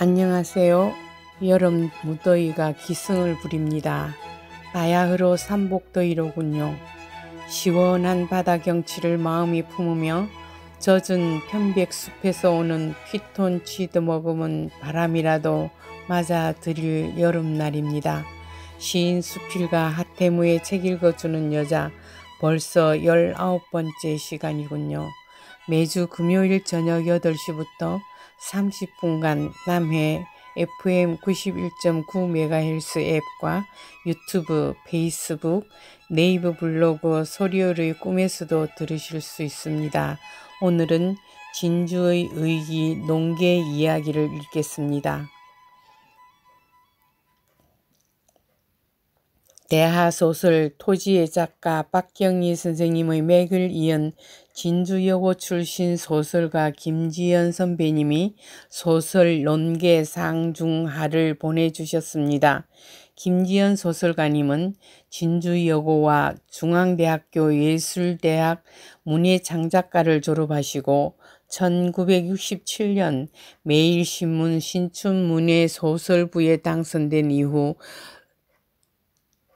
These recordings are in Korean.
안녕하세요. 여름 무더위가 기승을 부립니다. 바야흐로 삼복더위로군요. 시원한 바다 경치를 마음이 품으며 젖은 편백숲에서 오는 피톤 치드머금은 바람이라도 맞아들일 여름날입니다. 시인 수필가 하태무의 책 읽어주는 여자, 벌써 19번째 시간이군요. 매주 금요일 저녁 8시부터 30분간 남해 FM 91.9MHz 앱과 유튜브, 페이스북, 네이버 블로그 소리의 꿈에서도 들으실 수 있습니다. 오늘은 진주의 의기 농계 이야기를 읽겠습니다. 대하소설 토지의 작가 박경리 선생님의 맥을 이은 진주여고 출신 소설가 김지연 선배님이 소설 논계 상중하를 보내주셨습니다. 김지연 소설가님은 진주여고와 중앙대학교 예술대학 문예창작과를 졸업하시고 1967년 매일신문 신춘문예 소설부에 당선된 이후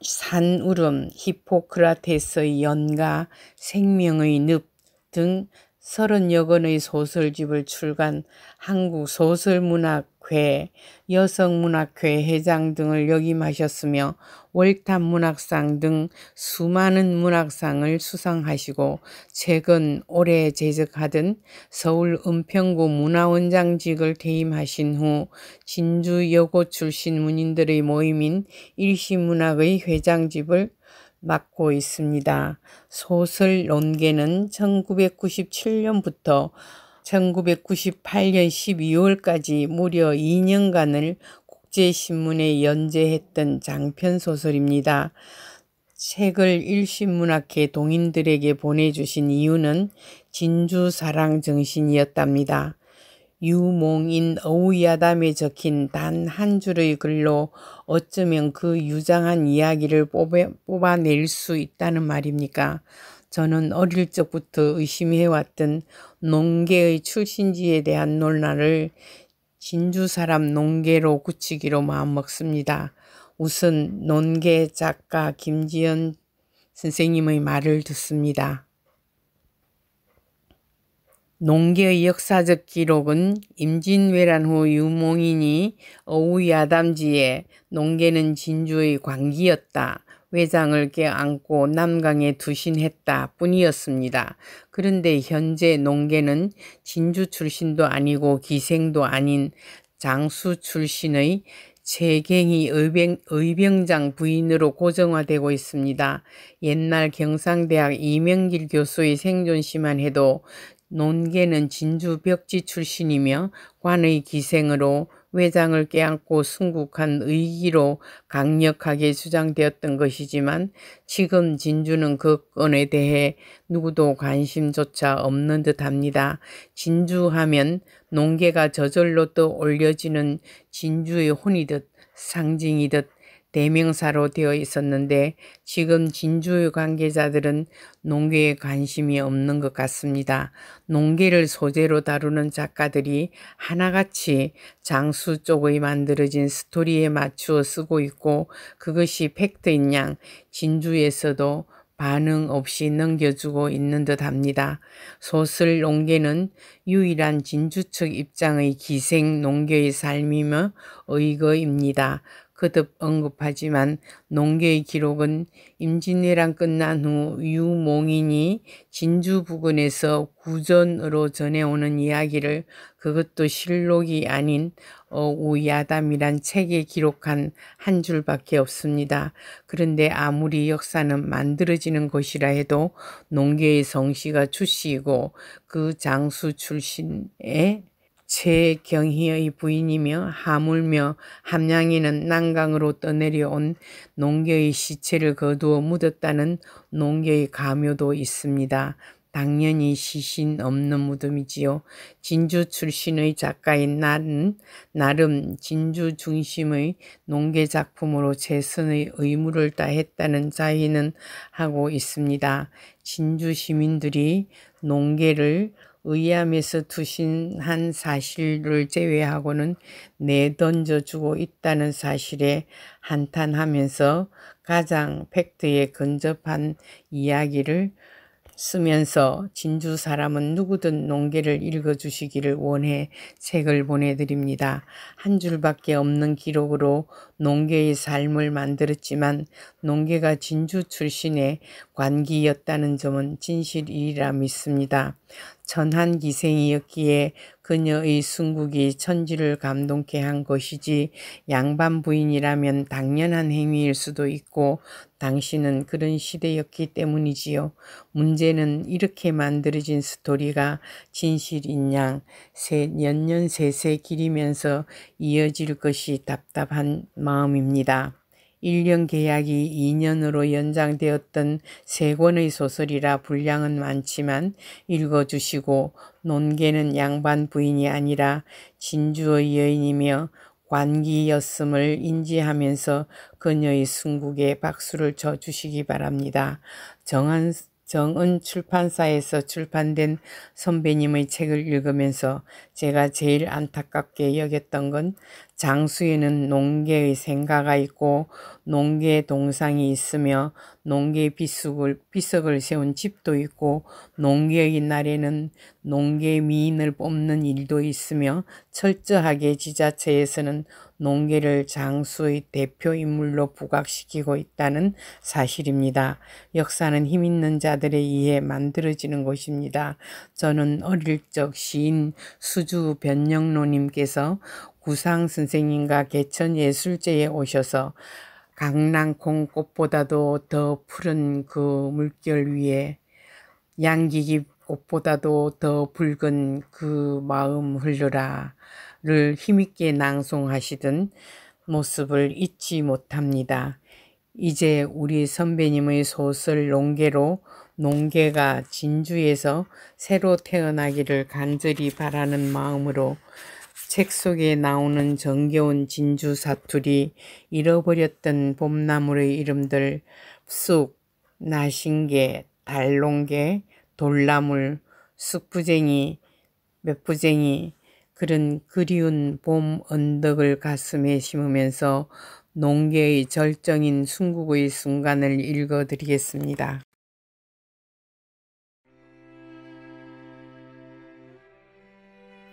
산울음, 히포크라테스의 연가, 생명의 늪 등 30여 권의 소설집을 출간, 한국소설문학회, 여성문학회 회장 등을 역임하셨으며 월탑문학상 등 수많은 문학상을 수상하시고 최근 올해 재직하던 서울 은평구 문화원장직을 퇴임하신 후 진주여고 출신 문인들의 모임인 일시문학의 회장직을 맡고 있습니다. 소설 논계는 1997년부터 1998년 12월까지 무려 2년간을 국제신문에 연재했던 장편소설입니다. 책을 일신문학회 동인들에게 보내주신 이유는 진주사랑 정신이었답니다. 유몽인 어우야담에 적힌 단 한 줄의 글로 어쩌면 그 유장한 이야기를 뽑아낼 수 있다는 말입니까? 저는 어릴 적부터 의심해왔던 농계의 출신지에 대한 논란을 진주사람 농계로 굳히기로 마음먹습니다. 우선 논계 작가 김지연 선생님의 말을 듣습니다. 농계의 역사적 기록은 임진왜란 후 유몽인이 어우야담지에 농계는 진주의 광기였다. 외장을 껴안고 남강에 투신했다 뿐이었습니다. 그런데 현재 농계는 진주 출신도 아니고 기생도 아닌 장수 출신의 최경희 의병장 부인으로 고정화되고 있습니다. 옛날 경상대학 이명길 교수의 생존시만 해도 논계는 진주 벽지 출신이며 관의 기생으로 외장을 껴안고 순국한 의기로 강력하게 주장되었던 것이지만 지금 진주는 그 건에 대해 누구도 관심조차 없는 듯합니다. 진주하면 농계가 저절로 떠올려지는 진주의 혼이듯 상징이듯 대명사로 되어 있었는데 지금 진주의 관계자들은 농계에 관심이 없는 것 같습니다. 농계를 소재로 다루는 작가들이 하나같이 장수 쪽의 만들어진 스토리에 맞추어 쓰고 있고 그것이 팩트인 양 진주에서도 반응 없이 넘겨주고 있는 듯합니다. 소설 농계는 유일한 진주 측 입장의 기생 농계의 삶이며 의거입니다. 거듭 언급하지만 농계의 기록은 임진왜란 끝난 후 유몽인이 진주 부근에서 구전으로 전해오는 이야기를 그것도 실록이 아닌 어우야담이란 책에 기록한 한 줄밖에 없습니다. 그런데 아무리 역사는 만들어지는 것이라 해도 농계의 성씨가 추씨이고 그 장수 출신의 최경희의 부인이며 하물며 함양에는 난강으로 떠내려온 농계의 시체를 거두어 묻었다는 농계의 가묘도 있습니다. 당연히 시신 없는 무덤이지요. 진주 출신의 작가인 나는 나름 진주 중심의 농계 작품으로 최선의 의무를 다했다는 자위는 하고 있습니다. 진주 시민들이 농계를 의암에서 투신한 사실을 제외하고는 내던져주고 있다는 사실에 한탄하면서 가장 팩트에 근접한 이야기를 쓰면서 진주 사람은 누구든 농계를 읽어주시기를 원해 책을 보내드립니다. 한 줄밖에 없는 기록으로 농계의 삶을 만들었지만 농계가 진주 출신의 관기였다는 점은 진실이라 믿습니다. 천한 기생이었기에 그녀의 순국이 천지를 감동케 한 것이지 양반 부인이라면 당연한 행위일 수도 있고 당신은 그런 시대였기 때문이지요. 문제는 이렇게 만들어진 스토리가 진실인 양 년년세세 길이면서 이어질 것이 답답한 마음입니다. 1년 계약이 2년으로 연장되었던 3권의 소설이라 분량은 많지만 읽어주시고 논계는 양반 부인이 아니라 진주의 여인이며 관기였음을 인지하면서 그녀의 순국에 박수를 쳐주시기 바랍니다. 정은 출판사에서 출판된 선배님의 책을 읽으면서 제가 제일 안타깝게 여겼던 건 장수에는 농계의 생가가 있고 농계 동상이 있으며 농계 비석을 세운 집도 있고 농계의 날에는 농계 미인을 뽑는 일도 있으며 철저하게 지자체에서는 농계를 장수의 대표 인물로 부각시키고 있다는 사실입니다. 역사는 힘있는 자들에 의해 만들어지는 것입니다. 저는 어릴 적 시인 수주 변영로님께서 구상 선생님과 개천예술제에 오셔서 강낭콩 꽃보다도 더 푸른 그 물결 위에 양귀기 꽃보다도 더 붉은 그 마음 흘러라를 힘있게 낭송하시던 모습을 잊지 못합니다. 이제 우리 선배님의 소설 농계로 농계가 진주에서 새로 태어나기를 간절히 바라는 마음으로 책 속에 나오는 정겨운 진주 사투리, 잃어버렸던 봄나물의 이름들, 쑥, 나신개, 달농개, 돌나물, 쑥부쟁이, 맷부쟁이, 그런 그리운 봄 언덕을 가슴에 심으면서 농계의 절정인 순국의 순간을 읽어드리겠습니다.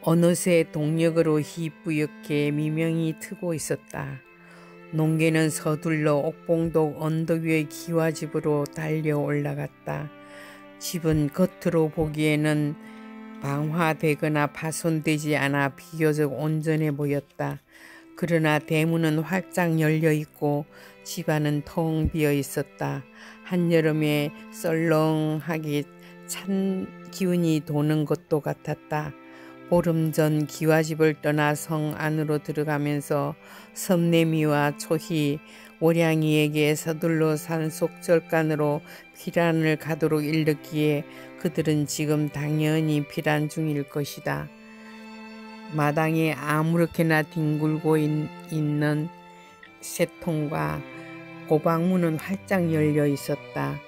어느새 동력으로 희뿌옇게 미명이 트고 있었다. 농계는 서둘러 옥봉독 언덕 위의 기와집으로 달려 올라갔다. 집은 겉으로 보기에는 방화되거나 파손되지 않아 비교적 온전해 보였다. 그러나 대문은 활짝 열려 있고 집안은 텅 비어 있었다. 한여름에 썰렁하게 찬 기운이 도는 것도 같았다. 보름 전 기와집을 떠나 성 안으로 들어가면서 섬내미와 초희, 월양이에게 서둘러 산속절간으로 피란을 가도록 일렀기에 그들은 지금 당연히 피란 중일 것이다. 마당에 아무렇게나 뒹굴고 있는 새통과 고방문은 활짝 열려 있었다.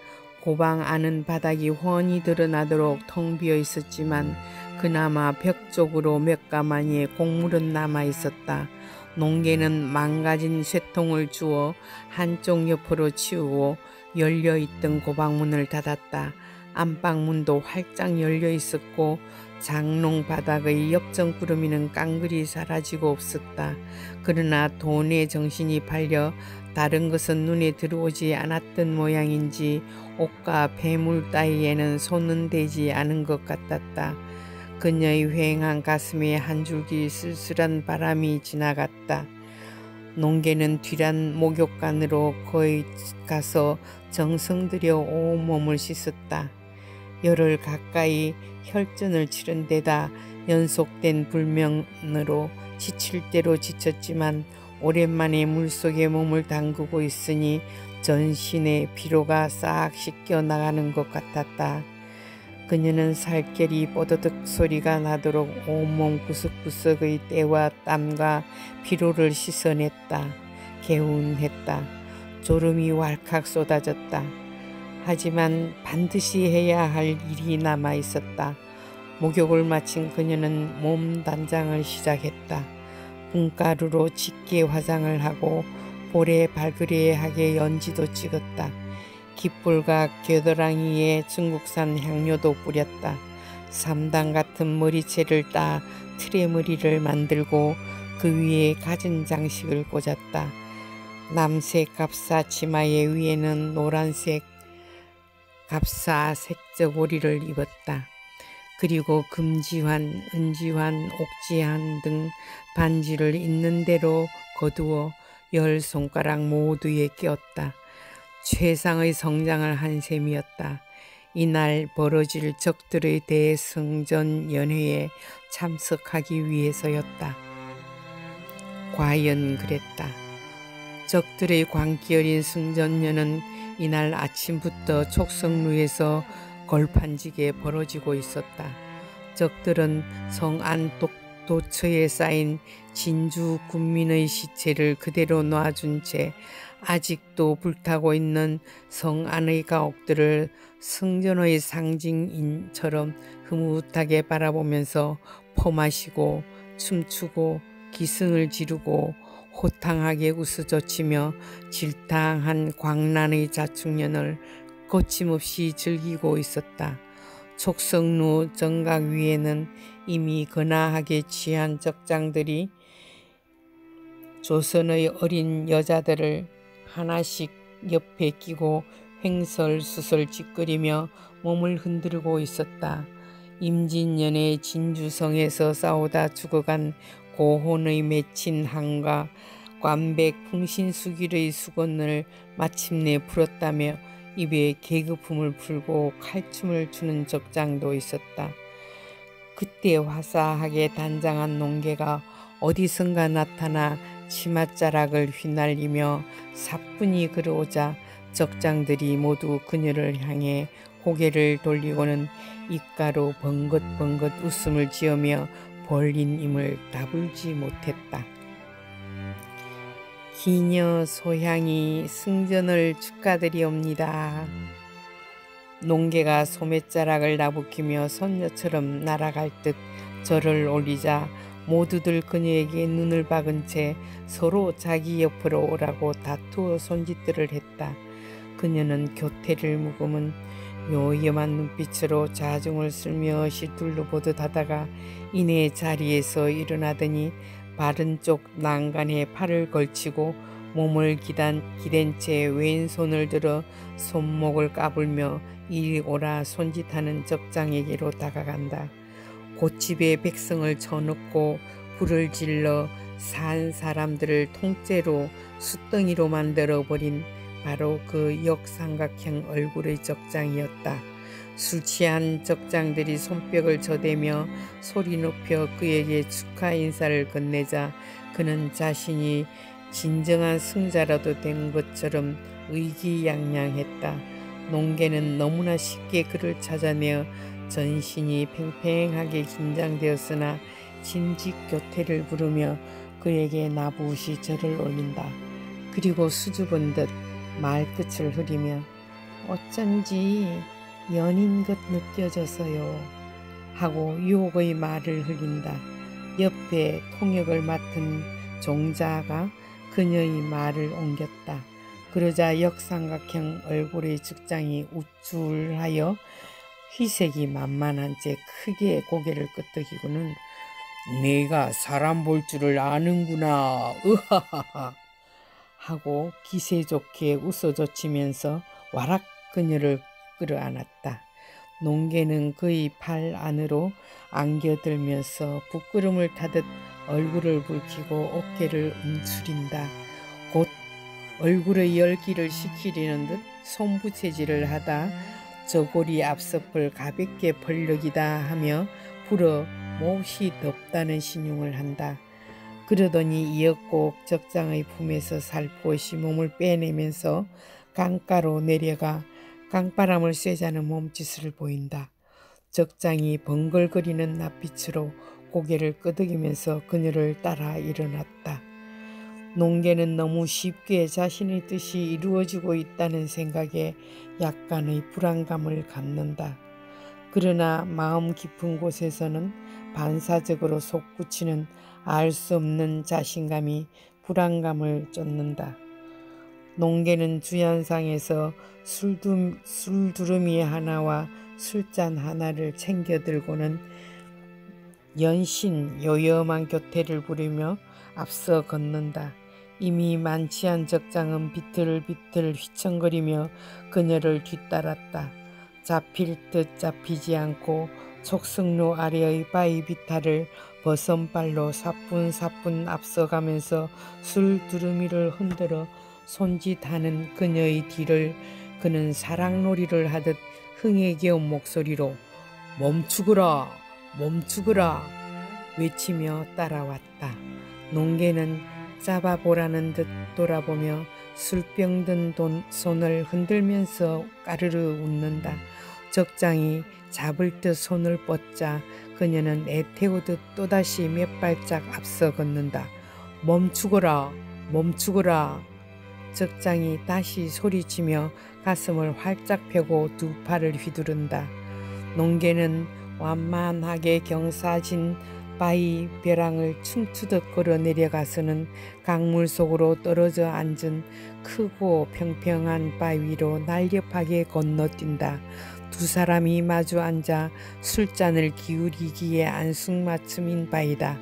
고방 안은 바닥이 훤히 드러나도록 텅 비어 있었지만 그나마 벽 쪽으로 몇 가마니의 곡물은 남아 있었다. 농계는 망가진 쇠통을 주워 한쪽 옆으로 치우고 열려있던 고방문을 닫았다. 안방문도 활짝 열려 있었고 장롱 바닥의 엽전구름이는 깡그리 사라지고 없었다. 그러나 돈에 정신이 팔려 다른 것은 눈에 들어오지 않았던 모양인지 옷과 폐물 따위에는 손은 대지 않은 것 같았다. 그녀의 휑한 가슴에 한 줄기 쓸쓸한 바람이 지나갔다. 농계는 뒤란 목욕간으로 거의 가서 정성 들여 온몸을 씻었다. 열흘 가까이 혈전을 치른 데다 연속된 불면으로 지칠 대로 지쳤지만 오랜만에 물속에 몸을 담그고 있으니 전신의 피로가 싹 씻겨 나가는 것 같았다. 그녀는 살결이 뽀드득 소리가 나도록 온몸 구석구석의 때와 땀과 피로를 씻어냈다. 개운했다. 졸음이 왈칵 쏟아졌다. 하지만 반드시 해야 할 일이 남아 있었다. 목욕을 마친 그녀는 몸 단장을 시작했다. 분가루로 짙게 화장을 하고 볼에 발그레하게 연지도 찍었다. 깃불과 겨드랑이에 중국산 향료도 뿌렸다. 3단 같은 머리채를 따 틀에 머리를 만들고 그 위에 갖은 장식을 꽂았다. 남색 갑사 치마의 위에는 노란색 갑사 색저고리를 입었다. 그리고 금지환, 은지환, 옥지환 등 반지를 있는 대로 거두어 10손가락 모두에 끼웠다. 최상의 성장을 한 셈이었다. 이날 벌어질 적들의 대승전 연회에 참석하기 위해서였다. 과연 그랬다. 적들의 광기 어린 승전연은 이날 아침부터 촉성루에서 걸판지게 벌어지고 있었다. 적들은 성안 도처에 쌓인 진주 군민의 시체를 그대로 놔준 채 아직도 불타고 있는 성안의 가옥들을 승전의 상징인처럼 흐뭇하게 바라보면서 퍼마시고 춤추고 기승을 지르고 호탕하게 웃어젖히며 질타한 광란의 자축년을 거침없이 즐기고 있었다. 촉성루 정각 위에는 이미 거나하게 취한 적장들이 조선의 어린 여자들을 하나씩 옆에 끼고 횡설수설 찌끄리며 몸을 흔들고 있었다. 임진년의 진주성에서 싸우다 죽어간 고혼의 맺힌 한과 관백 풍신수길의 수건을 마침내 풀었다며 입에 계급품을 풀고 칼춤을 추는 적장도 있었다. 그때 화사하게 단장한 농개가 어디선가 나타나 치맛자락을 휘날리며 사뿐히 걸어오자 적장들이 모두 그녀를 향해 고개를 돌리고는 입가로 번긋번긋 웃음을 지으며 벌린 임을 다불지 못했다. 기녀 소향이 승전을 축하드리옵니다. 농개가 소매자락을 나부키며 손녀처럼 날아갈 듯 절을 올리자 모두들 그녀에게 눈을 박은 채 서로 자기 옆으로 오라고 다투어 손짓들을 했다. 그녀는 교태를 머금은 요염한 눈빛으로 자중을 슬며시 둘러보듯 하다가 이내 자리에서 일어나더니 바른 쪽 난간에 팔을 걸치고 몸을 기댄 채 왼손을 들어 손목을 까불며 이리 오라 손짓하는 적장에게로 다가간다. 곶집에 백성을 쳐넣고 불을 질러 산 사람들을 통째로 숫덩이로 만들어버린 바로 그 역삼각형 얼굴의 적장이었다. 술 취한 적장들이 손뼉을 쳐대며 소리 높여 그에게 축하 인사를 건네자 그는 자신이 진정한 승자라도 된 것처럼 의기양양했다. 농개는 너무나 쉽게 그를 찾아내어 전신이 팽팽하게 긴장되었으나 진직 교태를 부르며 그에게 나부시 절을 올린다. 그리고 수줍은 듯 말끝을 흐리며 어쩐지 연인 것 느껴져서요 하고 유혹의 말을 흘린다. 옆에 통역을 맡은 종자가 그녀의 말을 옮겼다. 그러자 역삼각형 얼굴의 적장이 우쭐하여 희색이 만만한 채 크게 고개를 끄덕이고는 내가 사람 볼 줄을 아는구나 으하하하 하고 기세 좋게 웃어젖히면서 와락 그녀를 끌어안았다. 농개는 그의 팔 안으로 안겨들면서 부끄럼을 타듯 얼굴을 붉히고 어깨를 움츠린다. 곧 얼굴의 열기를 식히려는 듯 손부채질을 하다 저고리 앞서풀 가볍게 벌럭이다 하며 불어 몹시 덥다는 신용을 한다. 그러더니 이윽고 적장의 품에서 살포시 몸을 빼내면서 강가로 내려가 강바람을 쐬자는 몸짓을 보인다. 적장이 번글거리는 낯빛으로 고개를 끄덕이면서 그녀를 따라 일어났다. 농개는 너무 쉽게 자신의 뜻이 이루어지고 있다는 생각에 약간의 불안감을 갖는다. 그러나 마음 깊은 곳에서는 반사적으로 솟구치는 알 수 없는 자신감이 불안감을 쫓는다. 농개는 주연상에서 술두루미 하나와 술잔 하나를 챙겨 들고는 연신 요염한 교태를 부리며 앞서 걷는다. 이미 만취한 적장은 비틀비틀 휘청거리며 그녀를 뒤따랐다. 잡힐 듯 잡히지 않고 촉승로 아래의 바위 비탈을 버선발로 사뿐사뿐 앞서가면서 술두루미를 흔들어 손짓하는 그녀의 뒤를 그는 사랑놀이를 하듯 흥에 겨운 목소리로 멈추거라, 멈추거라 외치며 따라왔다. 농개는 잡아보라는 듯 돌아보며 술병 든 손을 흔들면서 까르르 웃는다. 적장이 잡을 듯 손을 뻗자 그녀는 애태우듯 또다시 몇 발짝 앞서 걷는다. 멈추거라, 멈추거라. 적장이 다시 소리치며 가슴을 활짝 펴고 두 팔을 휘두른다. 농개는 완만하게 경사진 바위 벼랑을 춤추듯 걸어 내려가서는 강물 속으로 떨어져 앉은 크고 평평한 바위로 날렵하게 건너뛴다. 두 사람이 마주 앉아 술잔을 기울이기에 안쑥맞춤인 바이다.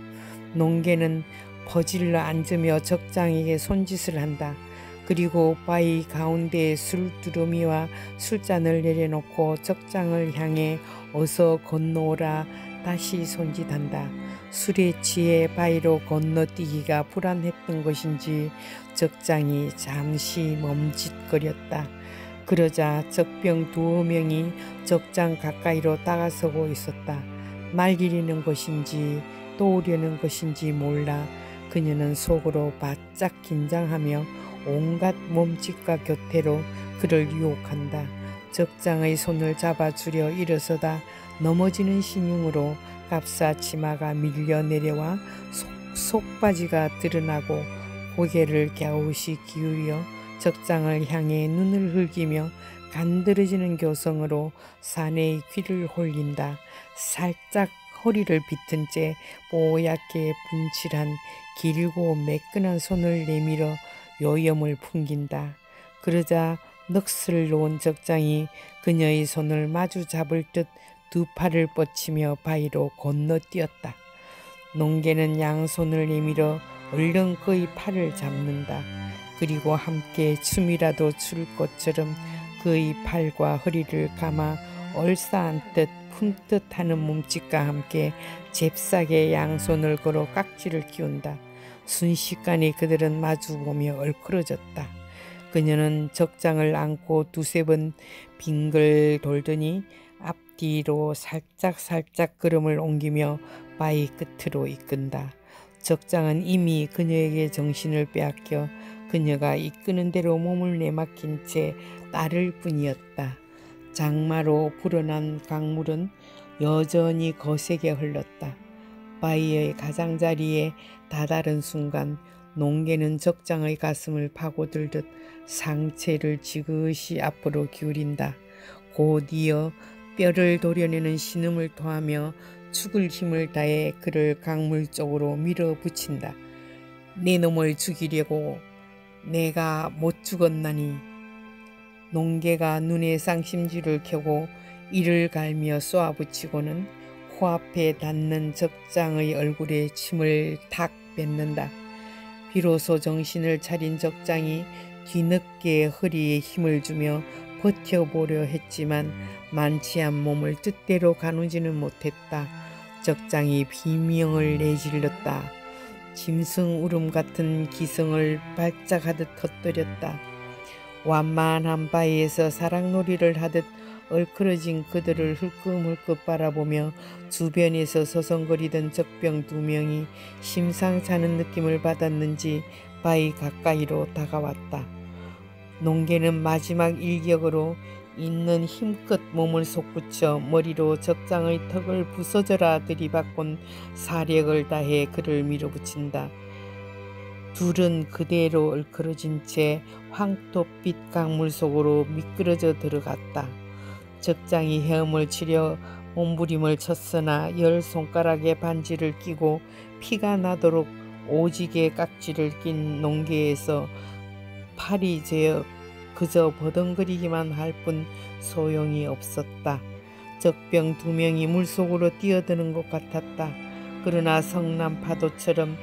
농개는 퍼질러 앉으며 적장에게 손짓을 한다. 그리고 바위 가운데에 술두루미와 술잔을 내려놓고 적장을 향해 어서 건너오라 다시 손짓한다. 술에 취해 바위로 건너뛰기가 불안했던 것인지 적장이 잠시 멈칫거렸다. 그러자 적병 두어 명이 적장 가까이로 다가서고 있었다. 말리려는 것인지 도우려는 것인지 몰라 그녀는 속으로 바짝 긴장하며 온갖 몸짓과 교태로 그를 유혹한다. 적장의 손을 잡아주려 일어서다 넘어지는 신용으로 갑사 치마가 밀려 내려와 속바지가 드러나고 고개를 갸웃이 기울여 적장을 향해 눈을 흘기며 간드러지는 교성으로 사내의 귀를 홀린다. 살짝 허리를 비튼 채 뽀얗게 분칠한 길고 매끈한 손을 내밀어 요염을 풍긴다. 그러자 넋을 놓은 적장이 그녀의 손을 마주 잡을 듯 두 팔을 뻗치며 바위로 건너뛰었다. 농개는 양손을 내밀어 얼른 그의 팔을 잡는다. 그리고 함께 춤이라도 출 것처럼 그의 팔과 허리를 감아 얼싸안듯 품듯 하는 몸짓과 함께 잽싸게 양손을 걸어 깍지를 끼운다. 순식간에 그들은 마주보며 얼클어졌다. 그녀는 적장을 안고 두세 번 빙글 돌더니 앞뒤로 살짝 걸음을 옮기며 바위 끝으로 이끈다. 적장은 이미 그녀에게 정신을 빼앗겨 그녀가 이끄는 대로 몸을 내맡긴 채 따를 뿐이었다. 장마로 불어난 강물은 여전히 거세게 흘렀다. 바위의 가장자리에 다다른 순간 농개는 적장의 가슴을 파고들듯 상체를 지그시 앞으로 기울인다. 곧 이어 뼈를 도려내는 신음을 토하며 죽을 힘을 다해 그를 강물 쪽으로 밀어붙인다. 내 놈을 죽이려고 내가 못 죽었나니. 농개가 눈에 쌍심지를 켜고 이를 갈며 쏘아붙이고는 코앞에 닿는 적장의 얼굴에 침을 탁 뱉는다. 비로소 정신을 차린 적장이 뒤늦게 허리에 힘을 주며 버텨보려 했지만 만취한 몸을 뜻대로 가누지는 못했다. 적장이 비명을 내질렀다. 짐승 울음 같은 기성을 발작하듯 헛들였다. 완만한 바위에서 사랑놀이를 하듯 얼클어진 그들을 흘끔흘끔 바라보며 주변에서 서성거리던 적병 두 명이 심상찮은 느낌을 받았는지 바위 가까이로 다가왔다. 농개는 마지막 일격으로 있는 힘껏 몸을 솟구쳐 머리로 적장의 턱을 부서져라 들이받곤 사력을 다해 그를 밀어붙인다. 둘은 그대로 얼클어진 채 황토빛 강물 속으로 미끄러져 들어갔다. 적장이 헤엄을 치려 몸부림을 쳤으나 10손가락에 반지를 끼고 피가 나도록 오지게 깍지를 낀 농개에서 팔이 제어 그저 버덩거리기만 할 뿐 소용이 없었다. 적병 2명이 물속으로 뛰어드는 것 같았다. 그러나 성남 파도처럼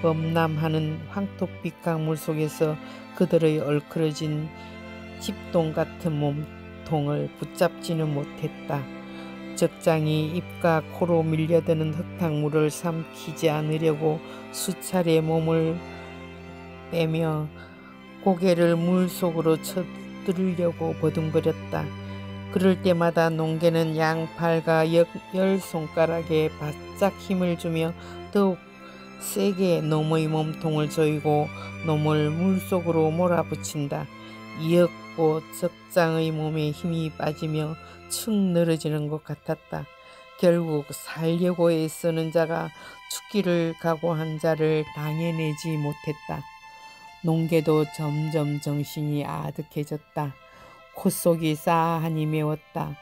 범람하는 황토빛 강물 속에서 그들의 얼크러진 집동 같은 몸통을 붙잡지는 못했다. 적장이 입과 코로 밀려드는 흙탕물을 삼키지 않으려고 수차례 몸을 빼며 고개를 물속으로 쳐들으려고 버둥거렸다. 그럴 때마다 농개는 양팔과 10손가락에 바짝 힘을 주며 더욱 세게 놈의 몸통을 조이고 놈을 물속으로 몰아붙인다. 이윽고 적장의 몸에 힘이 빠지며 축 늘어지는 것 같았다. 결국 살려고 애쓰는 자가 죽기를 각오한 자를 당해내지 못했다. 농개도 점점 정신이 아득해졌다. 콧속이 싸하니 매웠다.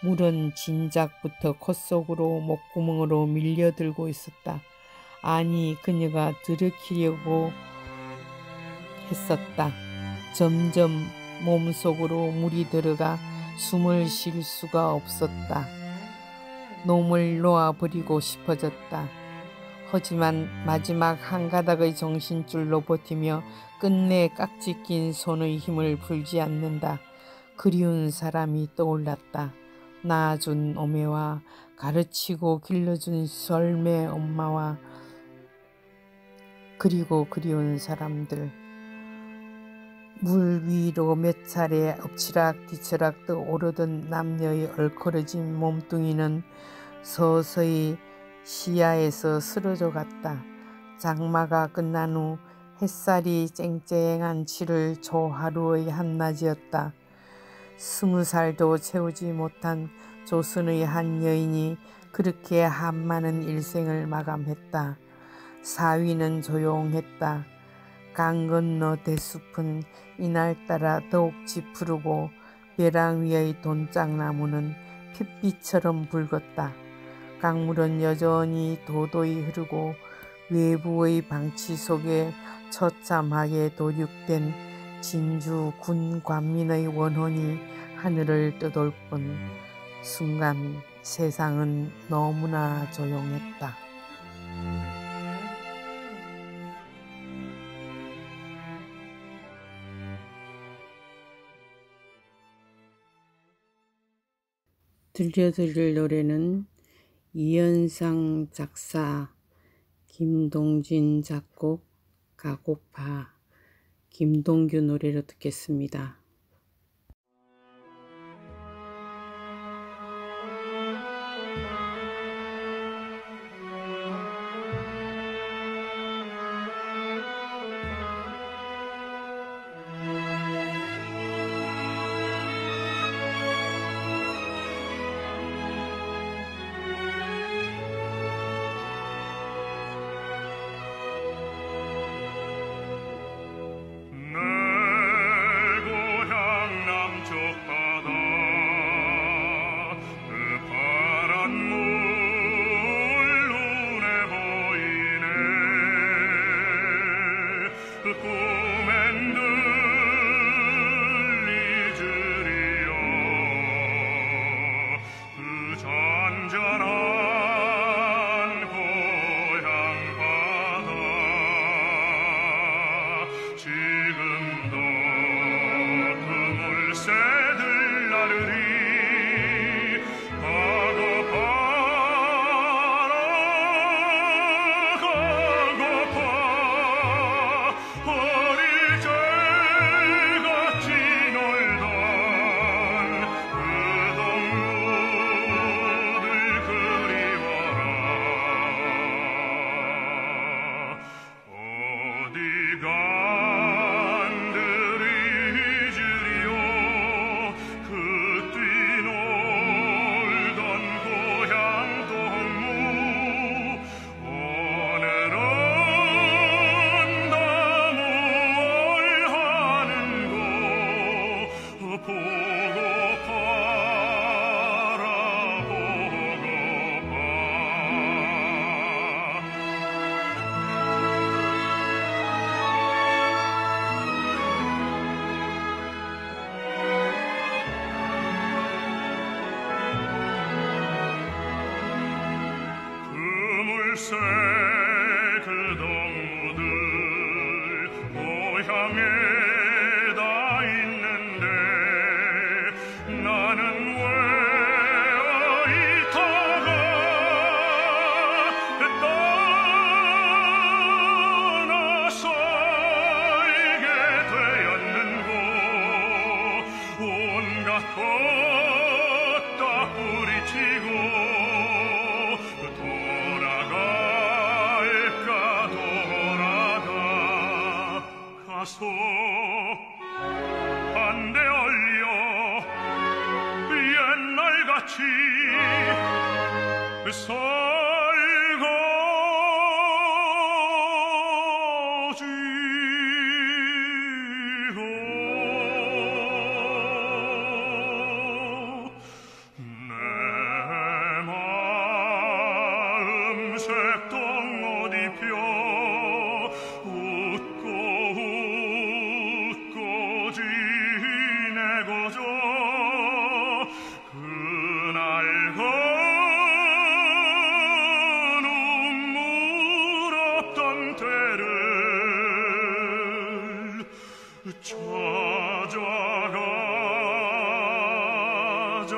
물은 진작부터 콧속으로 목구멍으로 밀려들고 있었다. 아니 그녀가 들이키려고 했었다. 점점 몸속으로 물이 들어가 숨을 쉴 수가 없었다. 놈을 놓아버리고 싶어졌다. 하지만 마지막 한 가닥의 정신줄로 버티며 끝내 깍지 낀 손의 힘을 풀지 않는다. 그리운 사람이 떠올랐다. 낳아준 어매와 가르치고 길러준 썰매 엄마와 그리고 그리운 사람들. 물 위로 몇 차례 엎치락 뒤치락 떠오르던 남녀의 얼커러진 몸뚱이는 서서히 시야에서 쓰러져 갔다. 장마가 끝난 후 햇살이 쨍쨍한 7월 초하루의 한낮이었다. 20살도 채우지 못한 조선의 한 여인이 그렇게 한많은 일생을 마감했다. 사위는 조용했다. 강 건너 대숲은 이날따라 더욱 짙푸르고 벼랑 위의 돈짝나무는 핏빛처럼 붉었다. 강물은 여전히 도도히 흐르고 외부의 방치 속에 처참하게 도륙된 진주 군 관민의 원혼이 하늘을 떠돌 뿐 순간 세상은 너무나 조용했다. 들려드릴 노래는 이현상 작사, 김동진 작곡, 가고파, 김동규 노래로 듣겠습니다. 글쎄 그 동무들 고향에 다 있는데 나는 왜 있다가 떠나서 살게 되었는고. 온갖 것 다 뿌리치고 돌아갈까 돌아가서 한데 얼려 옛날같이 살거지요. 내 마음 색동 옷 입혀 웃고 웃고 지내고자 그날 그 눈물 없던 때를 찾아가자